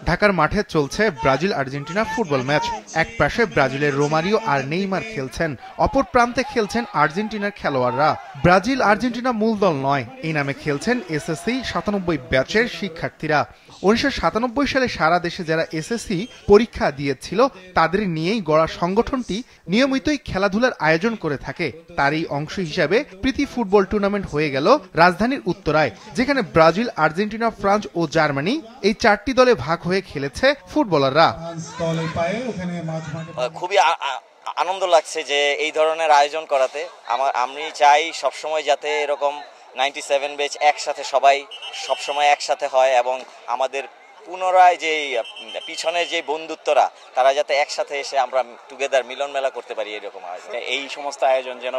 ঢাকার মাঠে চলছে ব্রাজিল আর্জেন্টিনা ফুটবল ম্যাচ। এক পাশে ব্রাজিলের রোমারিও আর নেইমার খেলছেন, অপর প্রান্তে খেলছেন আর্জেন্টিনার খেলোয়াড়রা। ব্রাজিল আর্জেন্টিনা মূল দল নয়, এই নামে খেলছেন এসএসসি 97 ব্যাচের শিক্ষার্থীরা। 1997 সালে সারা দেশে যারা এসএসসি পরীক্ষা দিয়েছিল তাদের নিয়েই গড়া সংগঠনটি নিয়মিতই খেলাধুলার আয়োজন করে থাকে। তারই অংশ হিসাবে প্রীতি ফুটবল টুর্নামেন্ট হয়ে গেল রাজধানীর উত্তরায়, যেখানে ব্রাজিল, আর্জেন্টিনা, ফ্রান্স ও জার্মানি এই 4টি দলে ভাগ হয়ে খেলেছে ফুটবলাররা। খুবই আনন্দ লাগছে যে এই ধরনের আয়োজন করাতে। আমি চাই সবসময় যাতে এরকম 97 ব্যাচ একসাথে সবাই সবসময় একসাথে হয় এবং আমাদের পুনরায় যে পিছনে যে বন্ধুত্বরা তারা যাতে একসাথে এসে আমরা টুগেদার মিলন মেলা করতে পারি, এরকম আয়োজন। এই সমস্ত আয়োজন যেন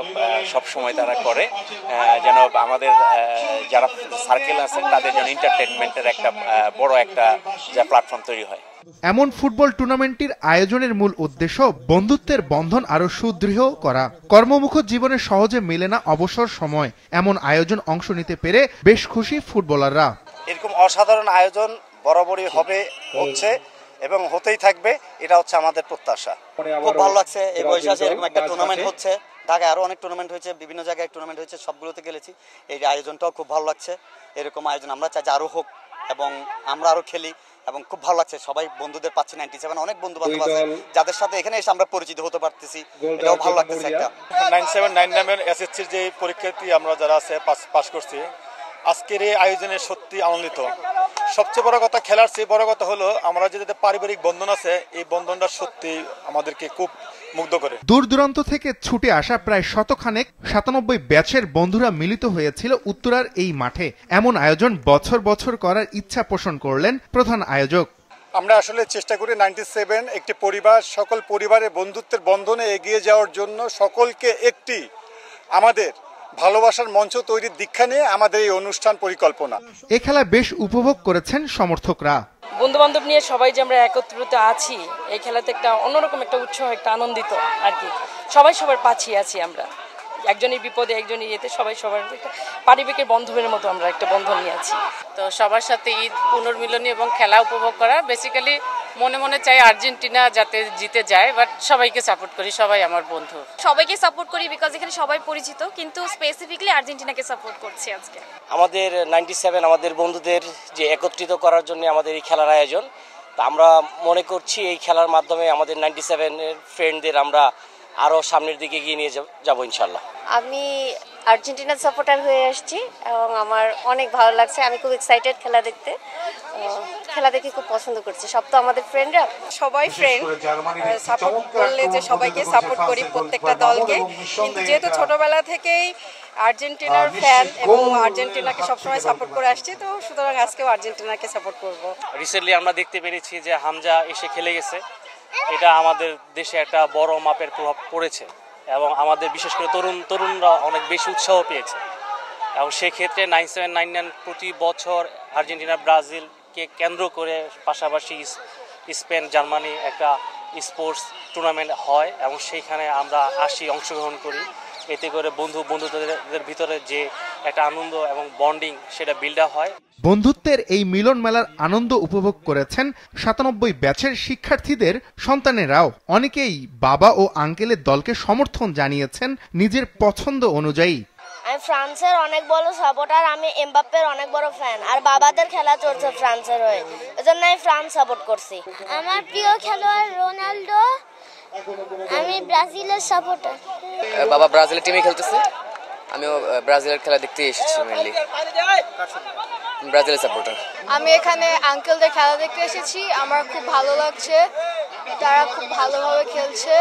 সবসময় তারা করে, যেন আমাদের যারা সার্কেল আছে তাদের যেন এন্টারটেনমেন্টের একটা বড় একটা প্ল্যাটফর্ম তৈরি হয়। এমন ফুটবল টুর্নামেন্টটির আয়োজনের মূল উদ্দেশ্য বন্ধুত্বের বন্ধন আরো সুদৃঢ় করা। কর্মমুখর জীবনে সহজে মেলে না অবসর সময়, এমন আয়োজন অংশ নিতে পেরে বেশ খুশি ফুটবলাররা। এরকম অসাধারণ আয়োজন বরাবরই হবে, হচ্ছে এবং হতেই থাকবে, এটা হচ্ছে আমাদের প্রত্যাশা। খুব ভালো লাগছে এই বয়সে এরকম একটা টুর্নামেন্ট হচ্ছে। ঢাকায় আরো অনেক টুর্নামেন্ট হয়েছে, বিভিন্ন জায়গায় টুর্নামেন্ট হয়েছে, সবগুলোতে খেলেছি। এই আয়োজনটাও খুব ভালো লাগছে। এরকম আয়োজন আমরা চাই যে আরো হোক এবং আমরা আরো খেলি, এবং খুব ভালো লাগছে। সবাই বন্ধুদের পাচ্ছি, 97 অনেক বন্ধু বান্ধব আছে যাদের সাথে এখানে এসে আমরা পরিচিত হতে পারতেছি, এটাও ভালো লাগতেছে। একটা 97 এসএসসির যে পরীক্ষার্থী আমরা যারা আছে পাস করছি, আজকের এই আয়োজনে সত্যি আনন্দিত। সবচেয়ে বড় কথা, খেলার চেয়ে বড় কথা হলো আমরা যে পারিবারিক বন্ধন আছে, এই বন্ধনটা সত্যি আমাদেরকে খুব মুগ্ধ করে। দূর দূরান্ত থেকে ছুটে আসা প্রায় শতখানেক 97 ব্যাচের বন্ধুরা মিলিত হয়েছিল উত্তরার এই মাঠে। এমন আয়োজন বছর বছর করার ইচ্ছা পোষণ করলেন প্রধান আয়োজক। আমরা আসলে চেষ্টা করি 97 একটি পরিবার, সকল পরিবারের বন্ধুত্বের বন্ধনে এগিয়ে যাওয়ার জন্য সকলকে একটি আমাদের ভালোবাসার মঞ্চ তৈরির দীক্ষা নিয়ে আমাদের এই অনুষ্ঠান পরিকল্পনা। এই খেলা বেশ উপভোগ করেছেন সমর্থকরা। বন্ধু বান্ধব নিয়ে সবাই যে আমরা একত্রিত আছি, এই খেলাতে একটা অন্যরকম একটা উৎসাহ, একটা আনন্দিত আর কি। সবাই সবার পাশে আছি আমরা, একজনের বিপদে একজনের ইয়েতে সবাই সবার একটা পারিবারিক বন্ধনের মতো আমরা একটা বন্ধন নিয়ে আছি। তো সবার সাথে ঈদ পুনর্মিলনী এবং খেলা উপভোগ করা। বেসিক্যালি মনে মনে চাই আর্জেন্টিনা যাতে জিতে যায়, বাট সবাইকে সাপোর্ট করি, সবাই আমার বন্ধু। সবাইকে সাপোর্ট করি বিকজ এখানে সবাই পরিচিত, কিন্তু স্পেসিফিকলি আর্জেন্টিনাকে সাপোর্ট করছি আজকে। আমাদের 97 আমাদের বন্ধুদের যে একত্রিত করার জন্য আমাদের এই খেলার আয়োজন। তা আমরা মনে করছি এই খেলার মাধ্যমে আমাদের 97 এর ফ্রেন্ডদের আমরা আরো সামনের দিকে এগিয়ে নিয়ে যাব ইনশাল্লাহ। আমি আর্জেন্টিনার সাপোর্টার হয়ে আসছি এবং আমার অনেক ভালো লাগছে। আমি খুব এক্সাইটেড খেলা দেখতে, খেলা দেখে খুব পছন্দ করছি। সব তো আমাদের ফ্রেন্ডরা, সবাই ফ্রেন্ড, সাপোর্ট করলে যে সবাইকে সাপোর্ট করি প্রত্যেকটা দলকে। কিন্তু যেহেতু ছোটবেলা থেকেই আর্জেন্টিনার ফ্যান এবং আর্জেন্টিনাকে সবসময় সাপোর্ট করে আসছি, তো সুতরাং আজকেও আর্জেন্টিনাকে সাপোর্ট করব। রিসেন্টলি আমরা দেখতে পেরেছি যে হামজা এসে খেলে গেছে, এটা আমাদের দেশে একটা বড় মাপের প্রভাব পড়েছে এবং আমাদের বিশেষ করে তরুণরা অনেক বেশি উৎসাহ পেয়েছে। এবং সেক্ষেত্রে 9799 প্রতি বছর আর্জেন্টিনা ব্রাজিলকে কেন্দ্র করে পাশাপাশি স্পেন জার্মানি একটা স্পোর্টস টুর্নামেন্ট হয় এবং সেইখানে আমরা আসি, অংশগ্রহণ করি। এতে করে বন্ধুদের ভিতরে যে একটা আনন্দ এবং বন্ডিং সেটা বিল্ড আপ হয়। বন্ধুত্বের এই মিলন মেলার আনন্দ উপভোগ করেছেন 97 ব্যাচের শিক্ষার্থীদের সন্তানেরাও। অনেকেই বাবা ও আঙ্কেলের দলকে সমর্থন জানিয়েছেন নিজের পছন্দ অনুযায়ী। আমি ফ্রান্সের অনেক বড় সাপোর্টার, আমি এমবাপ্পের অনেক বড় ফ্যান, আর বাবাদের খেলা চলছে ফ্রান্সের হয়ে, এজন্য আমি ফ্রান্স সাপোর্ট করছি। আমার প্রিয় খেলোয়াড় রোনাল্ডো, আমি ব্রাজিলের সাপোর্টার। বাবা ব্রাজিলের টিমে খেলতেছে, আমিও ব্রাজিলের খেলা দেখতে এসেছি। মেইনলি ব্রাজিলের সাপোর্টার। আমি এখানে আঙ্কেলদের খেলা দেখতে এসেছি, আমার খুব ভালো লাগছে, তারা খুব ভালোভাবে খেলছে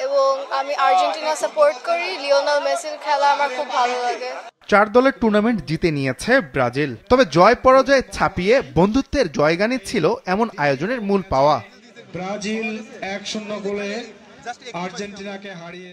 এবং আমি আর্জেন্টিনা সাপোর্ট করি। লিওনেল মেসির খেলা আমার খুব ভালো লাগে। 4 দলের টুর্নামেন্ট জিতে নিয়েছে ব্রাজিল, তবে জয় পরাজয় ছাপিয়ে বন্ধুত্বের জয়গানই ছিল এমন আয়োজনের মূল পাওয়া। ব্রাজিল 1-0 গোলে আর্জেন্টিনাকে হারিয়ে